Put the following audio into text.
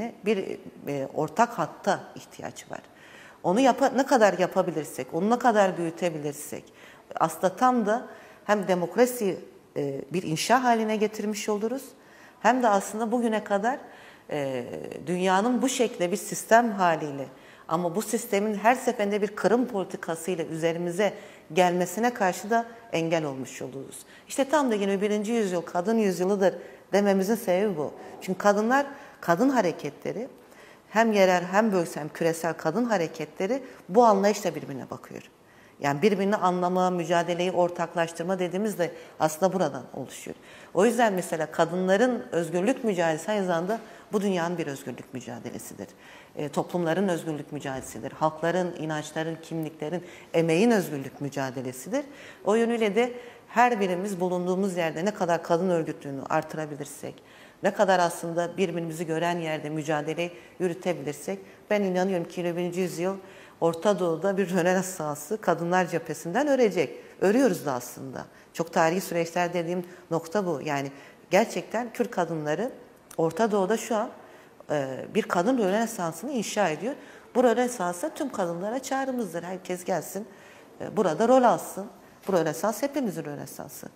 şeyine bir ortak hatta ihtiyaç var. Onu ne kadar yapabilirsek, onu ne kadar büyütebilirsek aslında tam da hem demokrasiyi bir inşa haline getirmiş oluruz hem de aslında bugüne kadar dünyanın bu şekilde bir sistem haliyle ama bu sistemin her seferinde bir kırım politikasıyla üzerimize gelmesine karşı da engel olmuş oluruz. İşte tam da 21. yüzyıl kadın yüzyılıdır dememizin sebebi bu. Çünkü kadın hareketleri hem yerel hem bölgesel hem küresel kadın hareketleri bu anlayışla birbirine bakıyor. Yani birbirini anlama, mücadeleyi ortaklaştırma dediğimiz de aslında buradan oluşuyor. O yüzden mesela kadınların özgürlük mücadelesi aynı zamanda bu dünyanın bir özgürlük mücadelesidir. Toplumların özgürlük mücadelesidir. Halkların, inançların, kimliklerin, emeğin özgürlük mücadelesidir. O yönüyle de her birimiz bulunduğumuz yerde ne kadar kadın örgütlüğünü artırabilirsek, ne kadar aslında birbirimizi gören yerde mücadele yürütebilirsek, ben inanıyorum ki 21. yüzyıl Orta Doğu'da bir Rönesans'ı kadınlar cephesinden örecek. Örüyoruz da aslında. Çok tarihi süreçler dediğim nokta bu. Yani gerçekten Kürt kadınları Orta Doğu'da şu an bir kadın Rönesans'ını inşa ediyor. Bu Rönesans'a tüm kadınlara çağrımızdır. Herkes gelsin, burada rol alsın. Bu Rönesans hepimizin Rönesansı.